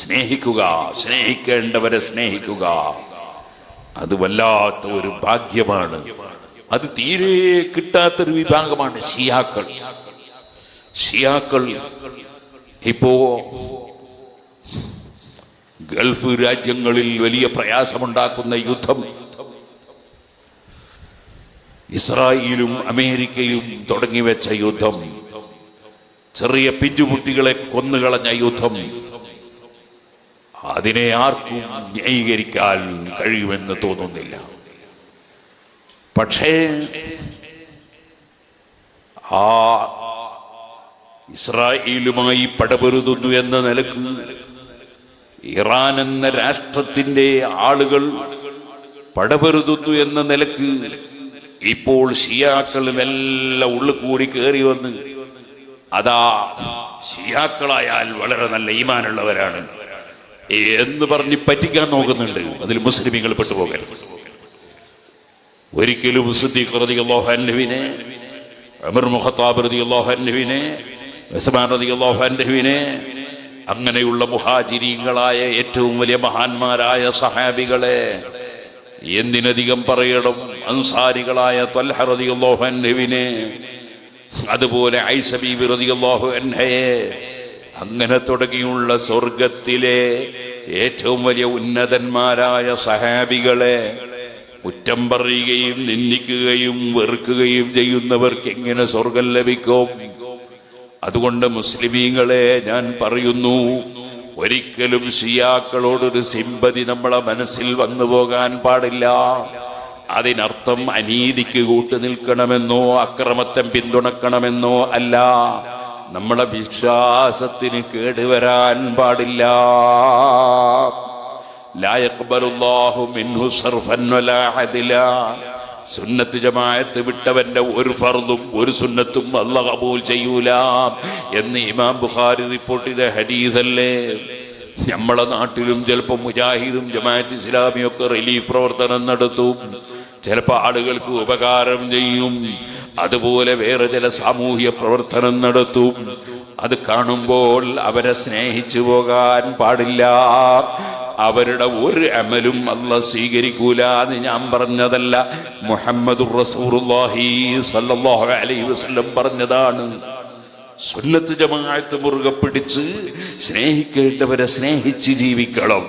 സ്നേഹിക്കുക, സ്നേഹിക്കേണ്ടവരെ സ്നേഹിക്കുക. അത് വല്ലാത്ത ഒരു ഭാഗ്യമാണ്. അത് തീരെ കിട്ടാത്തൊരു വിഭാഗമാണ് ഷിയാക്കൾ. ഷിയാക്കൾ ഇപ്പോ ഗൾഫ് രാജ്യങ്ങളിൽ വലിയ പ്രയാസമുണ്ടാക്കുന്ന യുദ്ധം, ഇസ്രായേലും അമേരിക്കയും തുടങ്ങിവെച്ച യുദ്ധം, ചെറിയ പിഞ്ചുകുട്ടികളെ കൊന്നുകളഞ്ഞ യുദ്ധം, അതിനെ ആർക്കും ന്യായീകരിക്കാൻ കഴിയുമെന്ന് തോന്നുന്നില്ല. പക്ഷേ ആ ഇസ്രായേലുമായി പടപൊരുതുന്നു എന്ന നിലക്ക് ഇറാൻ എന്ന രാഷ്ട്രത്തിന്റെ ആളുകൾ പടപൊരുതുന്നു എന്ന നിലക്ക് ഇപ്പോൾ ഷിയാക്കളുമെല്ലാം ഉള്ളിൽ കൂടി കയറി വന്ന് അതാ ഷിയാക്കളായാൽ വളരെ നല്ല ഈമാനുള്ളവരാണ് എന്ന് പറഞ്ഞ് പറ്റിക്കാൻ നോക്കുന്നുണ്ട്. അതിൽ മുസ്ലിമീങ്ങൾ പെട്ടുപോകരുത്. ഒരിക്കലും സിദ്ദീഖ് റളിയല്ലാഹു അൻഹുവിനെ, ഉമർ ഇബ്നു ഖത്താബ് റളിയല്ലാഹു അൻഹുവിനെ, ഉസ്മാൻ റളിയല്ലാഹു അൻഹുവിനെ, അങ്ങനെയുള്ള മുഹാജിരീങ്ങളായ ഏറ്റവും വലിയ മഹാന്മാരായ സഹാബികളെ, എന്തിനധികം പറയണം അൻസാരികളായ ത്വൽഹ റളിയല്ലാഹു അൻഹുവിനെ, അതുപോലെ ഐസ ബീബി റളിയല്ലാഹു അൻഹയെ, അങ്ങനെ തുടങ്ങിയുള്ള സ്വർഗത്തിലെ ഏറ്റവും വലിയ ഉന്നതന്മാരായ സഹാബികളെ കുറ്റം പറയുകയും നിന്ദിക്കുകയും വെറുക്കുകയും ചെയ്യുന്നവർക്ക് എങ്ങനെ സ്വർഗം ലഭിക്കും? അതുകൊണ്ട് മുസ്ലിമീങ്ങളെ ഞാൻ പറയുന്നു, ഒരിക്കലും ഷിയാക്കളോടൊരു സിമ്പതി നമ്മളെ മനസ്സിൽ വന്നു പോകാൻ പാടില്ല. അതിനർത്ഥം അനീതിക്ക് കൂട്ടു നിൽക്കണമെന്നോ അക്രമത്തെ പിന്തുണക്കണമെന്നോ അല്ല. നമ്മളെ വിശ്വാസത്തിന് കേടുവരാൻ പാടില്ല. ലാ യഖ്ബലുല്ലാഹു മിൻഹു സർഫൻ വലാ അദ്ല. സുന്നത്ത് ജമാഅത്ത് വിട്ടവന്റെ ഒരു ഫർദും ഒരു സുന്നത്തും അല്ലാഹു ഖബൂൽ ചെയ്യൂല എന്ന് ഇമാം ബുഖാരി റിപ്പോർട്ട് ചെയ്ത ഹദീസല്ലേ. നമ്മളെ നാട്ടിലും ചിലപ്പോൾ മുജാഹിദും ജമാഅത്ത് ഇസ്ലാമിയൊക്കെ റിലീഫ് പ്രവർത്തനം നടത്തും, ചിലപ്പോൾ ആളുകൾക്ക് ഉപകാരം ചെയ്യും. അതുപോലെ വേറെ ചില സാമൂഹ്യ പ്രവർത്തനം നടത്തും. അത് കാണുമ്പോൾ അവരെ സ്നേഹിച്ചു പോകാൻ പാടില്ല. അവരുടെ ഒരു അമലും അല്ലാഹു സ്വീകരിക്കൂല എന്ന് ഞാൻ പറഞ്ഞതല്ല, മുഹമ്മദുർ റസൂലുള്ളാഹി സ്വല്ലല്ലാഹു അലൈഹി വസല്ലം പറഞ്ഞതാണ്. സുന്നത്ത് ജമാഅത്ത് മുറുകെ പിടിച്ച് സ്നേഹിക്കേണ്ടവരെ സ്നേഹിച്ച് ജീവിക്കണം.